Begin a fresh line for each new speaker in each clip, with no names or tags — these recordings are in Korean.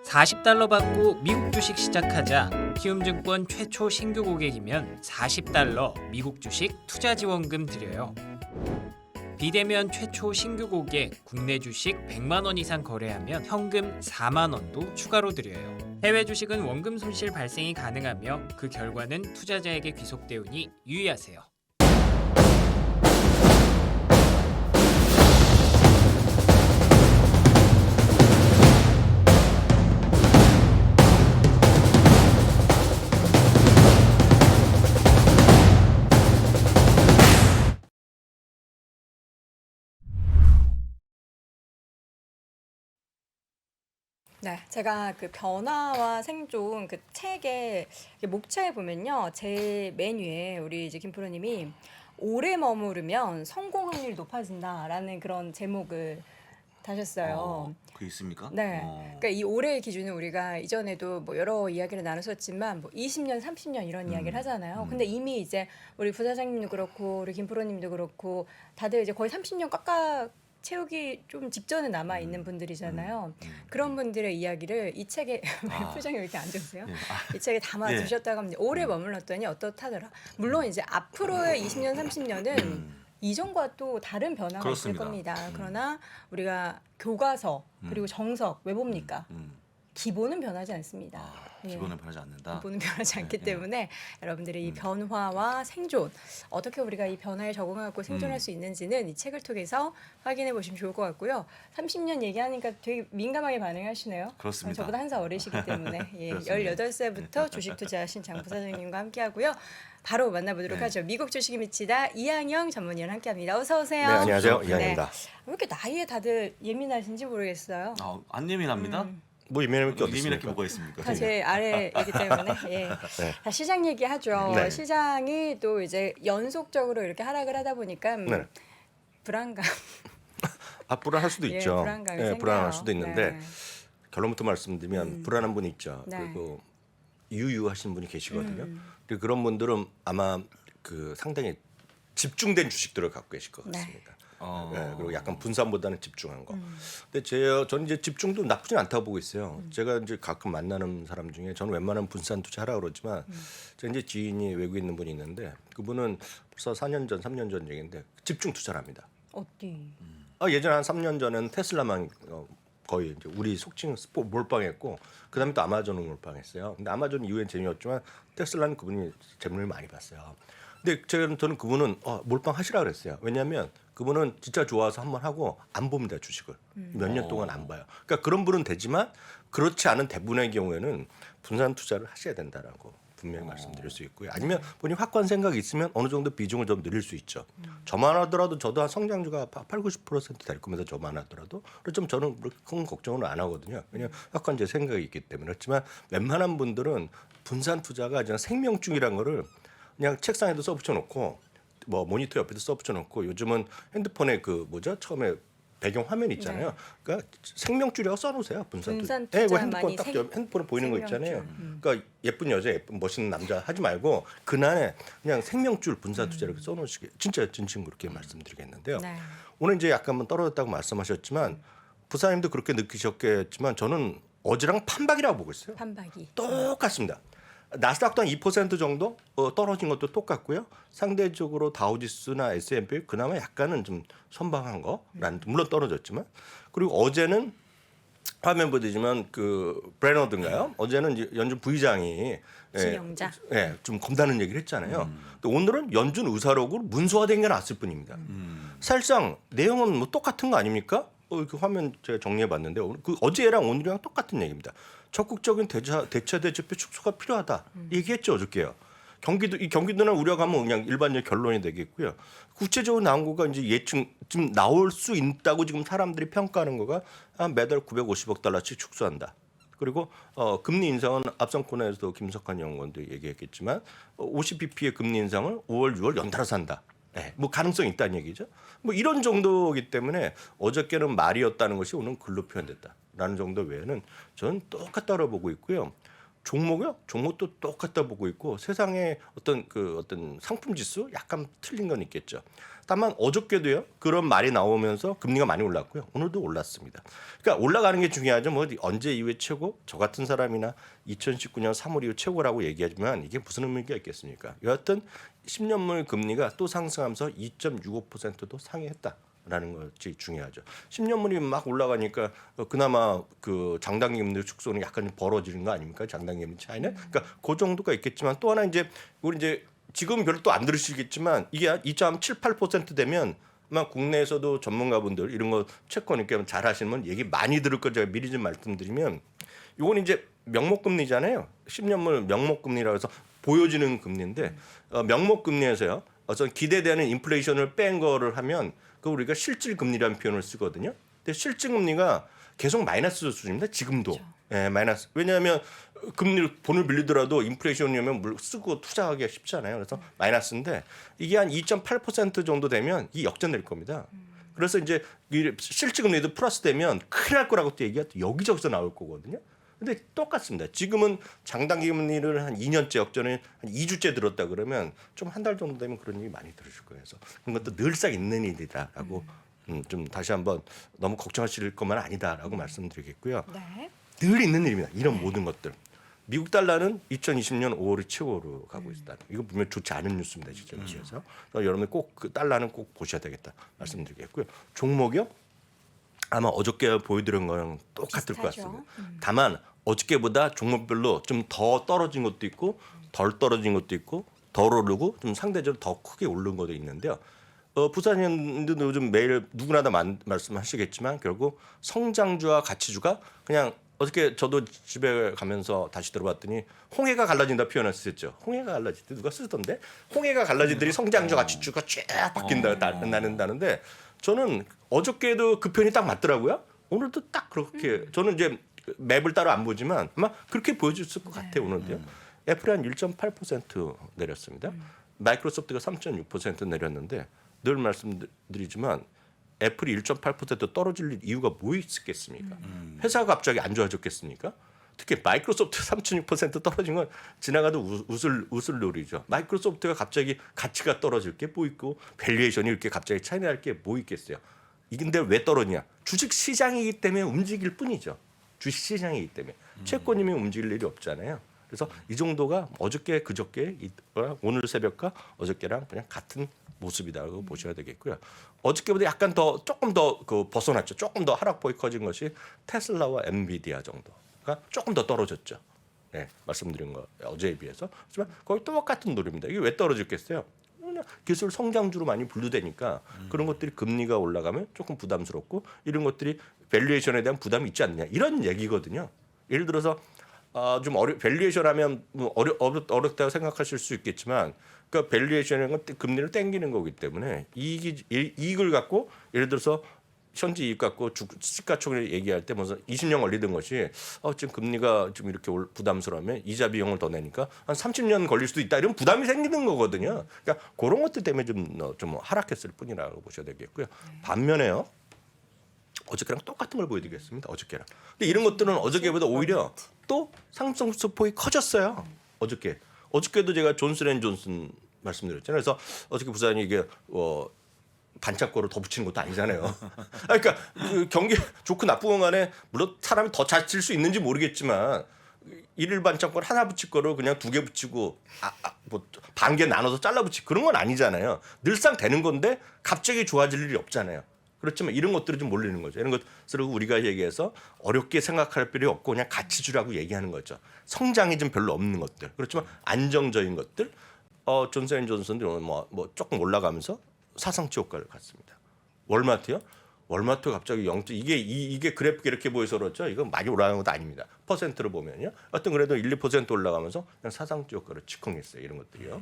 $40 받고 미국 주식 시작하자. 키움증권 최초 신규 고객이면 $40 미국 주식 투자 지원금 드려요. 비대면 최초 신규 고객 국내 주식 100만 원 이상 거래하면 현금 4만 원도 추가로 드려요. 해외 주식은 원금 손실 발생이 가능하며 그 결과는 투자자에게 귀속되오니 유의하세요.
네, 제가 그 변화와 생존 그 책의 목차에 보면요, 제 메뉴에 우리 이제 김프로님이 오래 머무르면 성공 확률이 높아진다라는 그런 제목을 다셨어요.
그 있습니까?
네, 그러니까 이 올해의 기준은 우리가 이전에도 뭐 여러 이야기를 나눴었지만 뭐 20년, 30년 이런 이야기를 하잖아요. 근데 이미 이제 우리 부사장님도 그렇고 우리 김프로님도 그렇고 다들 이제 거의 30년 깎아 채우기 좀 직전에 남아 있는 분들이잖아요. 그런 분들의 이야기를 이 책에 왜 표정이 왜 이렇게 안 좋으세요? 이 책에 담아 두셨다고 합니다. 오래 머물렀더니 어떻다더라. 물론 이제 앞으로의 20년, 30년은 이전과 또 다른 변화가
그렇습니다.
있을 겁니다. 그러나 우리가 교과서 그리고 정석 왜 봅니까? 기본은 변하지 않습니다. 예.
기본은 변하지 않는다.
기본은 변하지 않기 때문에 여러분들이 이 변화와 생존, 어떻게 우리가 이 변화에 적응하고 생존할 수 있는지는 이 책을 통해서 확인해 보시면 좋을 것 같고요. 30년 얘기하니까 되게 민감하게 반응하시네요.
그렇습니다.
저보다 한 살 어리시기 때문에 예,
그렇습니다.
18살부터 주식 투자하신 장 부사장님과 함께하고요. 바로 만나보도록 하죠. 미국 주식이 미치다 이항영 전문위원 함께합니다. 어서 오세요.
네, 안녕하세요. 이항입니다.
왜 이렇게 나이에 다들 예민하신지 모르겠어요.
안 예민합니다.
뭐 예민할 게
예민할 게
어딨습니까?
뭐가 있습니까?
다 제 아래이기 때문에 예. 자, 시장 얘기하죠.
네.
시장이 또 이제 연속적으로 이렇게 하락을 하다 보니까
네.
불안감,
불안할 수도
예,
있죠.
불안감이
예,
생겨요.
불안할 수도 있는데
네.
결론부터 말씀드리면 불안한 분이 있죠.
네.
그리고 유유하신 분이 계시거든요. 그리고 그런 분들은 아마 그 상당히 집중된 주식들을 갖고 계실 것
네.
같습니다. 네, 그리고 약간 분산보다는 집중한 거. 근데 저는 이제 집중도 나쁘진 않다고 보고 있어요. 제가 이제 가끔 만나는 사람 중에 저는 웬만하면 분산 투자하라 그러지만 제 이제 지인이 외국에 있는 분이 있는데 그분은 벌써 4년 전, 3년 전 얘기인데 집중 투자를 합니다.
어디?
예전에 한 3년 전에는 테슬라만 거의 이제 우리 속칭 몰빵했고 그다음에 또 아마존을 몰빵했어요. 근데 아마존 이후엔 재미없지만 테슬라는 그분이 재물을 많이 봤어요. 근데 저는 그분은 몰빵하시라 그랬어요. 왜냐하면 그분은 진짜 좋아서 한번 하고 안 봅니다 주식을 몇 년 동안 안 봐요. 그러니까 그런 분은 되지만 그렇지 않은 대부분의 경우에는 분산 투자를 하셔야 된다라고 분명히 말씀드릴 수 있고요. 아니면 본인 확고한 생각이 있으면 어느 정도 비중을 좀 늘릴 수 있죠. 저만 하더라도 저도 한 성장주가 80~90%될 거면서 저만 하더라도 좀 저는 큰 걱정은 안 하거든요. 왜냐하면 확고한 제 생각이 있기 때문에. 그렇지만 웬만한 분들은 분산 투자가 그냥 생명줄이란 거를 그냥 책상에도 써붙여 놓고 뭐 모니터 옆에도 써붙여 놓고 요즘은 핸드폰에 그 처음에 배경 화면 있잖아요. 그러니까 생명줄이라고 써놓으세요. 분산 투자.
투자
핸드폰
많이
딱 핸드폰에 보이는 거
생명줄.
있잖아요. 그러니까 예쁜 여자, 예쁜 멋있는 남자 하지 말고 그날에 그냥 생명줄 분산 투자를 써놓으시게. 진짜 진심 그렇게 말씀드리겠는데요.
네.
오늘 이제 약간만 떨어졌다고 말씀하셨지만 부사님도 그렇게 느끼셨겠지만 저는 어제랑 판박이라고 보고 있어요.
판박이.
똑같습니다. 나스닥도 한 2% 정도 떨어진 것도 똑같고요. 상대적으로 다우지수나 S&P 그나마 약간은 좀 선방한 거라는 물론 떨어졌지만 그리고 어제는 화면 보시지만 그 브래너든가요? 어제는 이제 연준 부의장이
지명자.
좀 겁나는 얘기를 했잖아요. 근데 오늘은 연준 의사록으로 문서화된 게 나왔을 뿐입니다. 사실상 내용은 뭐 똑같은 거 아닙니까? 그 화면 제가 정리해봤는데 그 어제랑 오늘이랑 똑같은 얘기입니다. 적극적인 대체 대책표 축소가 필요하다. 얘기했죠 어저께요. 경기도는 우려가면 그냥 일반적 결론이 되겠고요. 구체적으로 나온 거가 이제 예측 지금 나올 수 있다고 지금 사람들이 평가하는 거가 한 매달 950억 달러씩 축소한다. 그리고 금리 인상은 앞선 코너에서도 김석환 연구원도 얘기했겠지만 50bp의 금리 인상을 5월, 6월 연달아서 한다. 네, 뭐 가능성이 있다는 얘기죠. 뭐 이런 정도이기 때문에 어저께는 말이었다는 것이 오늘 글로 표현됐다라는 정도 외에는 저는 똑같다고 보고 있고요. 종목이요? 종목도 똑같다 보고 있고 세상에 어떤 상품 지수 약간 틀린 건 있겠죠. 다만 어저께도요. 그런 말이 나오면서 금리가 많이 올랐고요. 오늘도 올랐습니다. 그러니까 올라가는 게 중요하죠. 뭐 언제 이후에 최고? 저 같은 사람이나 2019년 3월 이후 최고라고 얘기하지만 이게 무슨 의미가 있겠습니까? 여하튼 10년물 금리가 또 상승하면서 2.65%도 상회했다라는 것이 중요하죠. 10년물이 막 올라가니까 그나마 그 장단기 금리 축소는 약간 벌어지는 거 아닙니까? 장단기 금리 차이는. 그러니까 그 정도가 있겠지만 또 하나 이제 우리 이제 지금 별로 또 안 들으시겠지만 이게 2.78% 되면 아마 국내에서도 전문가분들 이런 거 채권이니까 잘 하시는 분 얘기 많이 들을 거 제가 미리 좀 말씀드리면 이건 이제 명목금리잖아요. 10년물 명목금리라고 해서 보여지는 금리인데 명목금리에서요. 어떤 기대되는 인플레이션을 뺀 거를 하면 그 우리가 실질금리라는 표현을 쓰거든요. 근데 실질금리가 계속 마이너스 수준입니다. 지금도.
그렇죠.
예, 마이너스. 왜냐하면 금리를 돈을 빌리더라도 인플레이션이면 물 쓰고 투자하기가 쉽잖아요. 그래서 마이너스인데 이게 한 2.8% 정도 되면 이 역전될 겁니다. 그래서 이제 이 실질금리도 플러스 되면 큰일 날 거라고 또 얘기가 여기저기서 나올 거거든요. 근데 똑같습니다. 지금은 장단기 금리를 한 2년째 역전을 한 2주째 들었다 그러면 좀 한 달 정도 되면 그런 얘기 많이 들으실 거예요. 그래서 그런 것도 늘상 있는 일이다라고 좀 다시 한번 너무 걱정하실 것만 아니다라고 말씀드리겠고요.
네.
늘 있는 일입니다. 이런 모든 것들. 미국 달러는 2020년 5월이 최고로 가고 있다. 이거 보면 좋지 않은 뉴스입니다. 시점에서. 여러분이 꼭 그 달러는 꼭 보셔야 되겠다 말씀드리겠고요. 종목이요? 아마 어저께 보여드린 거랑 똑같을 것
비슷하죠.
같습니다. 다만 어저께보다 종목별로 좀 더 떨어진 것도 있고 덜 떨어진 것도 있고 덜 오르고 좀 상대적으로 더 크게 오른 것도 있는데요. 부산인들도 요즘 매일 누구나 다 말씀하시겠지만 결국 성장주와 가치주가 그냥 어저께 저도 집에 가면서 다시 들어봤더니 홍해가 갈라진다 표현을 쓰셨죠. 홍해가 갈라질 때 누가 쓰던데 홍해가 갈라지더니 성장주 가치주가 쫙 바뀐다 나는데 저는 어저께도 그 표현이 딱 맞더라고요. 오늘도 딱 그렇게 저는 이제 맵을 따로 안 보지만 아마 그렇게 보여줬을 것 같아요. 오늘도요. 애플이 한 1.8% 내렸습니다. 마이크로소프트가 3.6% 내렸는데 늘 말씀드리지만 애플이 1.8% 떨어질 이유가 뭐 있겠습니까? 회사가 갑자기 안 좋아졌겠습니까? 특히 마이크로소프트 3.6% 떨어진 건 지나가도 웃을 놀이죠. 마이크로소프트가 갑자기 가치가 떨어질 게 뭐 있고 밸류에이션이 이렇게 갑자기 차이 날 게 뭐 있겠어요. 이근데 왜 떨어지냐? 주식 시장이기 때문에 움직일 뿐이죠. 주식 시장이기 때문에 채권이면 움직일 일이 없잖아요. 그래서 이 정도가 어저께 그저께 오늘 새벽과 어저께랑 그냥 같은 모습이다라고 보셔야 되겠고요. 어저께보다 약간 더 조금 더 그 벗어났죠. 조금 더 하락폭이 커진 것이 테슬라와 엔비디아 정도가 조금 더 떨어졌죠. 네, 말씀드린 거 어제에 비해서. 하지만 거의 똑같은 노래입니다. 이게 왜 떨어졌겠어요? 그냥 기술 성장주로 많이 분류되니까 그런 것들이 금리가 올라가면 조금 부담스럽고 이런 것들이 밸류에이션에 대한 부담이 있지 않느냐 이런 얘기거든요. 예를 들어서 좀 밸류에이션 하면 뭐 어렵다고 생각하실 수 있겠지만 그러니까 밸류에이션은 건 금리를 땡기는 거기 때문에 이익을 갖고 예를 들어서 현재 이익 갖고 시가총액 얘기할 때 먼저 20년 걸리던 것이 지금 금리가 좀 이렇게 부담스러우면 이자 비용을 더 내니까 한 30년 걸릴 수도 있다 이런 부담이 생기는 거거든요. 그러니까 그런 것들 때문에 좀 하락했을 뿐이라고 보셔야 되겠고요. 반면에요. 어저께랑 똑같은 걸 보여드리겠습니다. 어저께랑. 근데 이런 것들은 어저께보다 오히려 또 상승 소폭이 커졌어요. 어저께도 제가 존슨앤존슨 말씀드렸잖아요. 그래서 어저께 부산이 이게 반짝거를 더 붙이는 것도 아니잖아요. 그러니까 그 경기 좋고 나쁜 간에 물론 사람이 더 잘 칠 수 있는지 모르겠지만 일일 반짝거를 하나 붙일 거를 그냥 두 개 붙이고 뭐 반 개 나눠서 잘라 붙이고 그런 건 아니잖아요. 늘상 되는 건데 갑자기 좋아질 일이 없잖아요. 그렇지만 이런 것들을 좀 몰리는 거죠. 이런 것들을 우리가 얘기해서 어렵게 생각할 필요 없고 그냥 가치주라고 얘기하는 거죠. 성장이 좀 별로 없는 것들. 그렇지만 안정적인 것들. 존슨앤존슨도 뭐 조금 올라가면서 사상치 효과를 갖습니다. 월마트요? 월마트 갑자기 이게 그래프가 이렇게 보여서 그렇죠. 이건 많이 올라가는 것도 아닙니다. 퍼센트로 보면요. 어떤 그래도 1~2% 올라가면서 그냥 사상치 효과를 즉흥했어요. 이런 것들이요.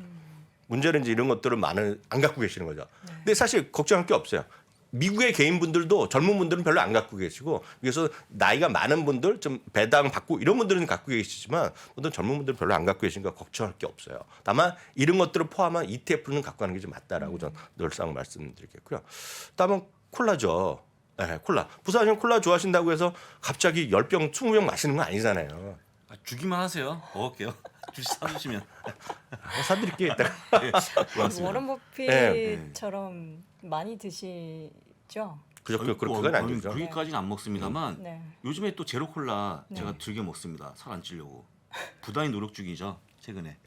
문제는 이제 이런 것들을 안 갖고 계시는 거죠. 근데 사실 걱정할 게 없어요. 미국의 개인분들도 젊은 분들은 별로 안 갖고 계시고 그래서 나이가 많은 분들 좀 배당 받고 이런 분들은 갖고 계시지만 어떤 젊은 분들은 별로 안 갖고 계시니까 걱정할 게 없어요. 다만 이런 것들을 포함한 ETF는 갖고 가는 게 좀 맞다라고 저는 늘상 말씀드리겠고요. 다음은 콜라죠. 네, 콜라. 부사님 콜라 좋아하신다고 해서 갑자기 10병, 20병 마시는 거 아니잖아요.
주기만 하세요. 먹을게요. 주식 사주시면.
사드릴게요 이따가.
네, 고맙습니다.
워런 버핏처럼 많이 드시죠?
그건 아니죠.
그렇게까지는 안 먹습니다만
네.
요즘에 또 제로 콜라
네.
제가 즐겨 먹습니다. 살 안 찌려고. 부단히 노력 중이죠. 최근에.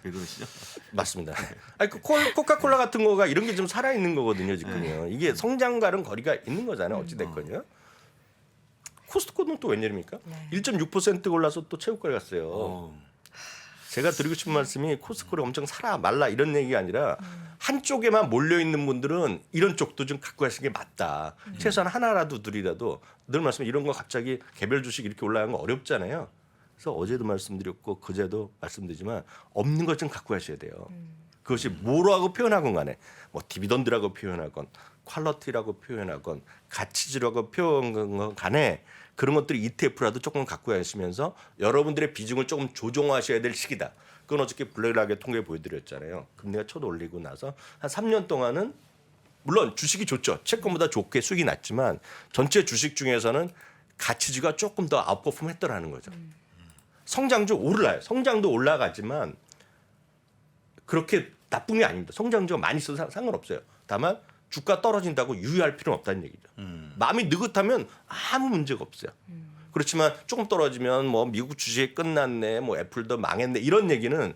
왜 그러시죠?
맞습니다. 아니 그 코카콜라 같은 거가 이런 게 좀 살아 있는 거거든요 지금요. 이게 성장과는 거리가 있는 거잖아요. 어찌 됐건요. 코스트코는 또 웬일입니까?
네.
1.6% 올라서 또 최고가를 갔어요.
어.
제가 드리고 싶은 말씀이 코스트코를 엄청 사라 말라 이런 얘기가 아니라 한쪽에만 몰려 있는 분들은 이런 쪽도 좀 갖고 가시는 게 맞다. 최소한 하나라도 둘이라도 늘 말씀 이런 거 갑자기 개별 주식 이렇게 올라가는 거 어렵잖아요. 그래서 어제도 말씀드렸고 그제도 말씀드리지만 없는 것 좀 갖고 가셔야 돼요. 그것이 뭐라고 표현하건 간에 뭐 디비던드라고 표현하건 퀄러티라고 표현하건 가치주라고 표현하건 간에 그런 것들이 ETF라도 조금 갖고 가시면서 여러분들의 비중을 조금 조정하셔야 될 시기다. 그건 어저께 블랙락의 통계 보여드렸잖아요. 금리가 첫 올리고 나서 한 3년 동안은 물론 주식이 좋죠. 채권보다 좋게 수익이 났지만 전체 주식 중에서는 가치주가 조금 더 아웃퍼폼 했더라는 거죠. 성장주 올라요. 성장도 올라가지만 그렇게 나쁜 게 아닙니다. 성장주가 많이 있어도 상관없어요. 다만 주가 떨어진다고 유의할 필요는 없다는 얘기죠. 마음이 느긋하면 아무 문제가 없어요. 그렇지만 조금 떨어지면 뭐 미국 주식이 끝났네, 뭐 애플도 망했네 이런 얘기는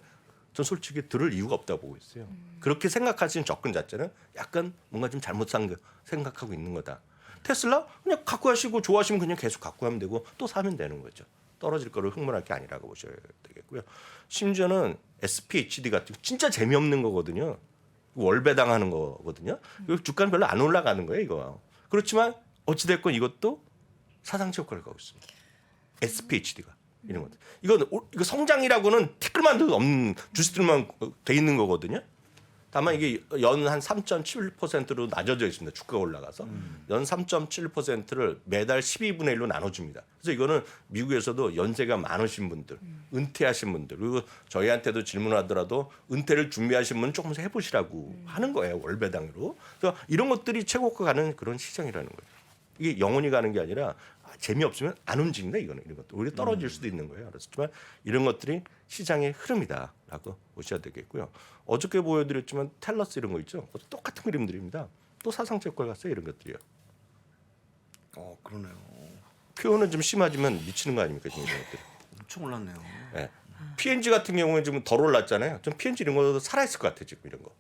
전 솔직히 들을 이유가 없다고 보고 있어요. 그렇게 생각하시는 접근 자체는 약간 뭔가 좀 잘못한 거 생각하고 있는 거다. 테슬라 그냥 갖고 가시고 좋아하시면 그냥 계속 갖고 가면 되고 또 사면 되는 거죠. 떨어질 거를 흥분할 게 아니라고 보셔야 되겠고요. 심지어는 SPHD 같은 거 진짜 재미없는 거거든요. 월배당하는 거거든요. 주가는 별로 안 올라가는 거예요, 이거. 그렇지만 어찌됐건 이것도 사상체 효과를 갖고 있습니다. SPHD가 이런 것들. 이거 성장이라고는 티끌만도 없는 주식들만 돼 있는 거거든요. 다만 이게 연 한 3.7%로 낮아져 있습니다. 주가가 올라가서 연 3.7%를 매달 12분의 1로 나눠줍니다. 그래서 이거는 미국에서도 연세가 많으신 분들, 은퇴하신 분들 그리고 저희한테도 질문하더라도 은퇴를 준비하신 분 조금 해보시라고 하는 거예요. 월배당으로. 그래서 이런 것들이 최고가 가는 그런 시장이라는 거예요. 이게 영원히 가는 게 아니라 재미없으면 안 움직인다 이거는 이런 것들. 오히려 떨어질 수도 있는 거예요. 그렇지만 이런 것들이 시장의 흐름이다라고 보셔야 되겠고요. 어저께 보여드렸지만 텔러스 이런 거 있죠. 똑같은 그림들입니다. 또 사상체 효과가 갔어요. 이런 것들이요.
그러네요.
표현은 좀 심하지만 미치는 거 아닙니까 지금 이런 것들.
엄청 올랐네요.
네. P&G 같은 경우는 지금 덜 올랐잖아요. 좀 P&G 이런 거도 살아 있을 것 같아요. 지금 이런 거.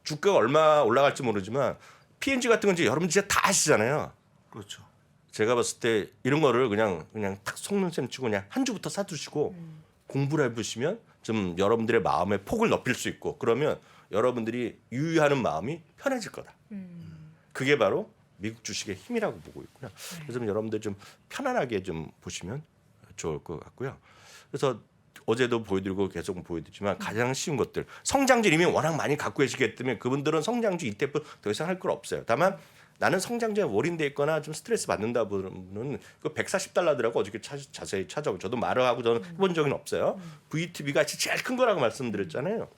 주가가 얼마 올라갈지 모르지만 P&G 같은 건 이제 여러분 진짜 다 아시잖아요.
그렇죠.
제가 봤을 때 이런 거를 그냥 탁 속는 셈 치고 그냥 한 주부터 사두시고 공부를 해보시면 좀 여러분들의 마음의 폭을 넓힐 수 있고 그러면 여러분들이 유의하는 마음이 편해질 거다. 그게 바로 미국 주식의 힘이라고 보고 있고요. 그래서 좀 여러분들 좀 편안하게 좀 보시면 좋을 것 같고요. 그래서 어제도 보여드리고 계속 보여드리지만 가장 쉬운 것들 성장주 이미 워낙 많이 갖고 계시기 때문에 그분들은 성장주 ETF 더 이상 할 거 없어요. 다만 나는 성장주에 올인돼 있거나 좀 스트레스 받는다 분은 그 $140더라고 어저께 자세히 찾아보고 저도 말을 하고 저는 해본 적은 없어요. VTB가 제일 큰 거라고 말씀드렸잖아요.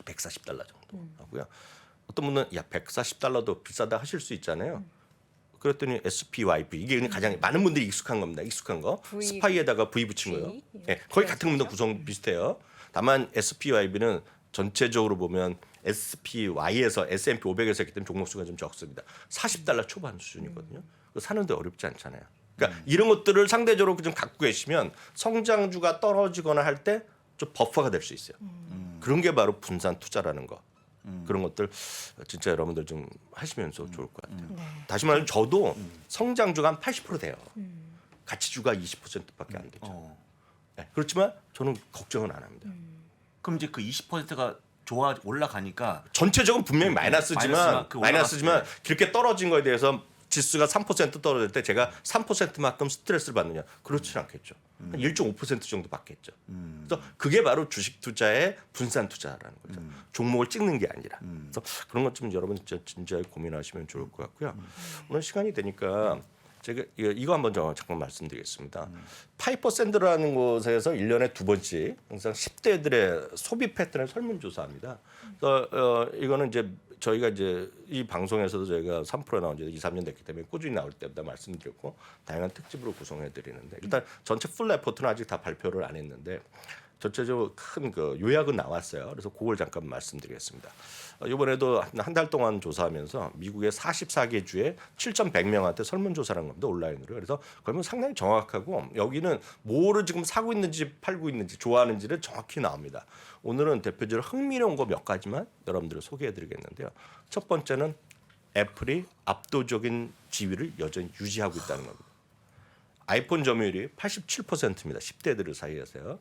$140 정도 하고요. 어떤 분은 야 $140도 비싸다 하실 수 있잖아요. 그랬더니 SPYB 이게 그냥 가장 많은 분들이 익숙한 겁니다. 익숙한 거
V,
스파이에다가 V 붙인 거예요. 네, 거의 같은 겁니다. 구성 비슷해요. 다만 SPYB는 전체적으로 보면 SPY에서 S&P 500에서 했기 때문에 종목수가 좀 적습니다. $40 초반 수준이거든요. 사는데 어렵지 않잖아요. 그러니까 이런 것들을 상대적으로 좀 갖고 계시면 성장주가 떨어지거나 할 때 좀 버퍼가 될 수 있어요. 그런 게 바로 분산 투자라는 거. 그런 것들 진짜 여러분들 좀 하시면서 좋을 것 같아요.
네.
다시 말하면 저도 성장주가 한 80% 돼요. 가치주가 20%밖에 안 되죠. 네, 그렇지만 저는 걱정은 안 합니다.
그럼 이제 그 20%가 올라가니까
전체적으로 분명히 마이너스지만
올라갔을 때.
그렇게 떨어진 거에 대해서 지수가 3% 떨어질 때 제가 3%만큼 스트레스를 받느냐? 그렇지는 않겠죠. 한 1.5% 정도 받겠죠. 그래서 그게 바로 주식 투자의 분산 투자라는 거죠. 종목을 찍는 게 아니라. 그래서 그런 것 좀 여러분 진짜 진지하게 고민하시면 좋을 것 같고요. 오늘 시간이 되니까 제가 이거 한번 잠깐 말씀드리겠습니다. 파이퍼 샌드라는 곳에서 1년에 2번씩 항상 10대들의 소비 패턴을 설문조사합니다. 그래서 이거는 이제 저희가 이제 이 방송에서도 저희가 3프로 나온 지 2, 3년 됐기 때문에 꾸준히 나올 때마다 말씀드렸고 다양한 특집으로 구성해 드리는데 일단 전체 풀 레포트는 아직 다 발표를 안 했는데 전체적으로 큰 그 요약은 나왔어요. 그래서 그걸 잠깐 말씀드리겠습니다. 이번에도 한 달 동안 조사하면서 미국의 44개 주에 7,100명한테 설문조사를 한 겁니다. 온라인으로. 그래서 그러면 상당히 정확하고 여기는 뭐를 지금 사고 있는지 팔고 있는지 좋아하는지를 정확히 나옵니다. 오늘은 대표적으로 흥미로운 거 몇 가지만 여러분들을 소개해드리겠는데요. 첫 번째는 애플이 압도적인 지위를 여전히 유지하고 있다는 겁니다. 아이폰 점유율이 87%입니다. 10대들 사이에서요.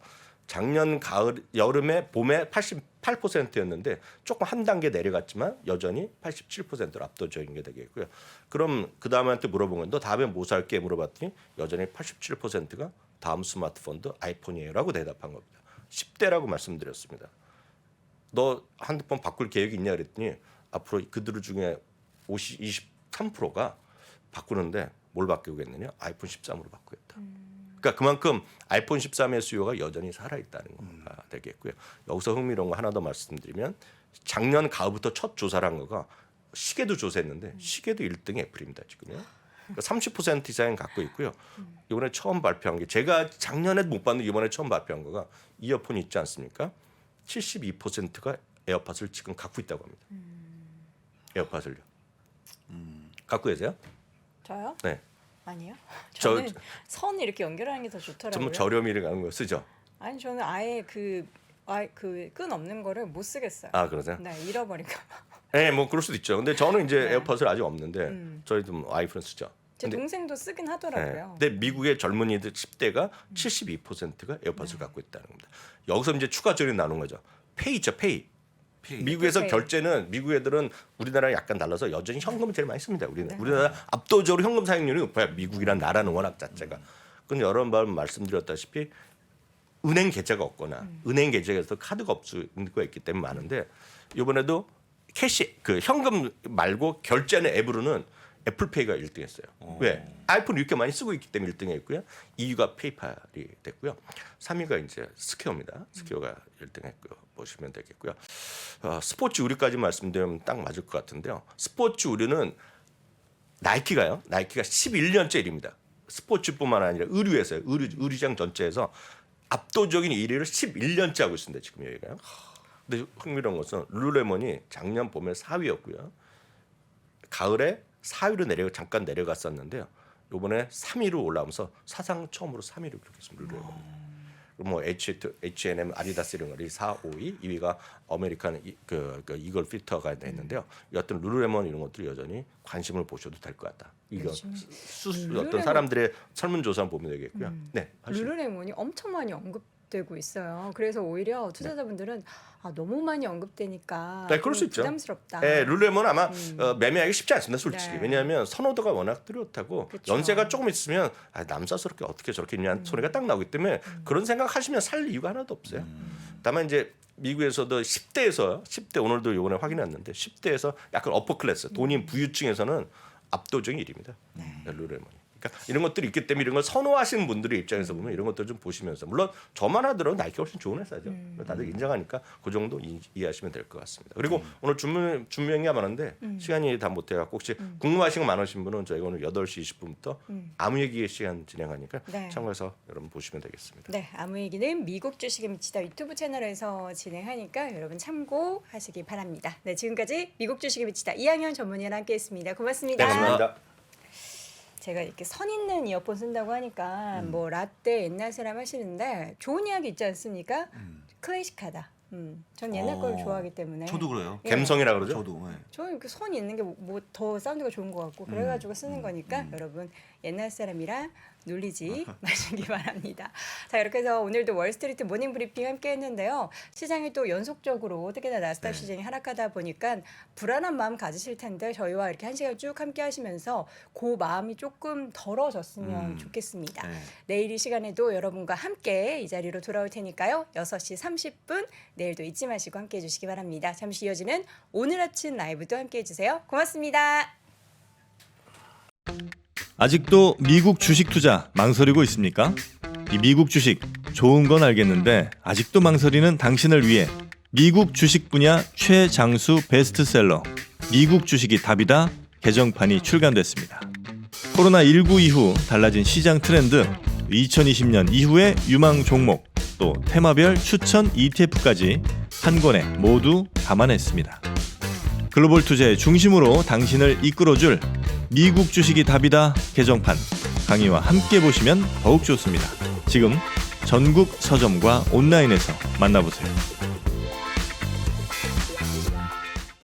작년 가을, 여름에, 봄에 88%였는데 조금 한 단계 내려갔지만 여전히 87%로 압도적인 게 되겠고요. 그럼 그 다음한테 물어본 건 너 다음에 뭐 살게 물어봤더니 여전히 87%가 다음 스마트폰도 아이폰이에요라고 대답한 겁니다. 10대라고 말씀드렸습니다. 너 핸드폰 바꿀 계획이 있냐 그랬더니 앞으로 그들 중에 23%가 바꾸는데 뭘 바꾸겠느냐? 아이폰 13으로 바꾸겠다. 그러니까 그만큼 아이폰 13의 수요가 여전히 살아있다는 거가 되겠고요. 여기서 흥미로운 거 하나 더 말씀드리면 작년 가을부터 첫 조사를 한 거가 시계도 조사했는데 시계도 1등이 애플입니다. 지금요. 그러니까 30% 이상은 갖고 있고요. 이번에 처음 발표한 게 제가 작년에 못 봤는데 이번에 처음 발표한 거가 이어폰 있지 않습니까? 72%가 에어팟을 지금 갖고 있다고 합니다. 에어팟을요. 갖고 계세요?
저요?
네.
아니요.
저-
저는 선 이렇게 연결하는 게 더 좋더라고요.
전부 저렴이를 가는 거 쓰죠?
아니 저는 아예 끈 없는 거를 못 쓰겠어요.
아 그러세요?
네, 잃어버릴까 봐.
네, 뭐 그럴 수도 있죠. 근데 저는 이제
네.
에어팟을 아직 없는데 저희도 뭐 아이폰 쓰죠.
제
근데,
동생도 쓰긴
네.
하더라고요.
근데 미국의 젊은이들 10대가 72%가 에어팟을 갖고 있다는 겁니다. 여기서 이제 추가적으로 나눈 거죠. 페이 있죠, 페이. 미국에서
페이.
결제는 미국 애들은 우리나라랑 약간 달라서 여전히 현금을 제일 많이 씁니다. 우리나라 압도적으로 현금 사용률이 높아요. 미국이란 나라는 워낙 자체가. 근데 여러 번 말씀드렸다시피 은행 계좌가 없거나 은행 계좌에서 카드가 없을 수가 있기 때문에 많은데 이번에도 캐시 그 현금 말고 결제하는 앱으로는 애플페이가 1등했어요. 왜? 아이폰 이렇게 많이 쓰고 있기 때문에 1등했고요. 2위가 페이팔이 됐고요. 3위가 이제 스퀘어입니다. 스퀘어가 1등했고요. 보시면 되겠고요. 스포츠 의류까지 말씀드리면 딱 맞을 것 같은데요. 스포츠 의류는 나이키가 11년째 1위입니다. 스포츠뿐만 아니라 의류에서요. 의류시장 전체에서 압도적인 1위를 11년째 하고 있습니다. 지금 여기가요. 근데 흥미로운 것은 룰루레몬이 작년 봄에 4위였고요. 가을에 4위로 잠깐 내려갔었는데요. 이번에 3위로 올라오면서 사상 처음으로 3위를 기록했습니다. 룰루레몬이. 뭐 H&M, 아디다스 이런 거리 4, 5위, 2위가 아메리칸 그 이글 필터가 있는데요. 여하튼 룰루레몬 이런 것들이 여전히 관심을 보셔도 될 것 같다. 이거 어떤 사람들의 설문조사 보면 되겠고요. 네,
룰루레몬이 엄청 많이 언급되고 있어요. 그래서 오히려 투자자분들은 너무 많이 언급되니까
네, 그럴 수
좀
있죠.
부담스럽다.
네, 룰루레몬 아마 매매하기 쉽지 않습니다, 솔직히.
네.
왜냐하면 선호도가 워낙 뚜렷하고
그쵸.
연세가 조금 있으면 남사스럽게 어떻게 저렇게 있냐는 소리가 딱 나오기 때문에 그런 생각하시면 살 이유가 하나도 없어요. 다만 이제 미국에서도 10대 오늘도 요번에 확인했는데 10대에서 약간 어퍼 클래스 돈이 부유층에서는 압도적인 1위입니다. 룰루레몬이. 그러니까 이런 것들이 있기 때문에 이런 걸 선호하시는 분들의 입장에서 보면 이런 것들 좀 보시면서 물론 저만 하더라도 나이키가 훨씬 좋은 회사죠. 다들 인정하니까 그 정도 이해하시면 될 것 같습니다. 그리고 오늘 준비가 많은데 시간이 다 못해갖고 혹시 궁금하신 거 많으신 분은 저희가 오늘 8시 20분부터 아무 얘기의 시간 진행하니까
네.
참고해서 여러분 보시면 되겠습니다.
네, 아무 얘기는 미국 주식에 미치다 유튜브 채널에서 진행하니까 여러분 참고하시기 바랍니다. 네, 지금까지 미국 주식에 미치다 이항현 전문위원 함께했습니다. 고맙습니다.
네, 감사합니다.
제가 이렇게 선 있는 이어폰 쓴다고 하니까 뭐 라떼 옛날 사람 하시는데 좋은 이야기 있지 않습니까? 클래식하다. 전 옛날 걸 좋아하기 때문에.
저도 그래요.
예.
갬성이라 그러죠?
저도. 네.
저는 그 선 있는 게 뭐 더 사운드가 좋은 것 같고 그래가지고 쓰는 거니까 여러분 옛날 사람이라 놀리지 마시기 바랍니다. 자, 이렇게 해서 오늘도 월스트리트 모닝 브리핑 함께 했는데요. 시장이 또 연속적으로 특히나 나스닥 시장이 하락하다 보니까 불안한 마음 가지실 텐데 저희와 이렇게 한 시간 쭉 함께 하시면서 그 마음이 조금 덜어졌으면 좋겠습니다.
네.
내일 이 시간에도 여러분과 함께 이 자리로 돌아올 테니까요. 6시 30분 내일도 잊지 마시고 함께 해주시기 바랍니다. 잠시 이어지는 오늘 아침 라이브도 함께 해주세요. 고맙습니다.
아직도 미국 주식 투자 망설이고 있습니까? 이 미국 주식 좋은 건 알겠는데 아직도 망설이는 당신을 위해 미국 주식 분야 최장수 베스트셀러 미국 주식이 답이다 개정판이 출간됐습니다. 코로나19 이후 달라진 시장 트렌드, 2020년 이후의 유망 종목, 또 테마별 추천 ETF까지 한 권에 모두 담아냈습니다. 글로벌 투자의 중심으로 당신을 이끌어줄 미국 주식이 답이다 개정판, 강의와 함께 보시면 더욱 좋습니다. 지금 전국 서점과 온라인에서 만나보세요.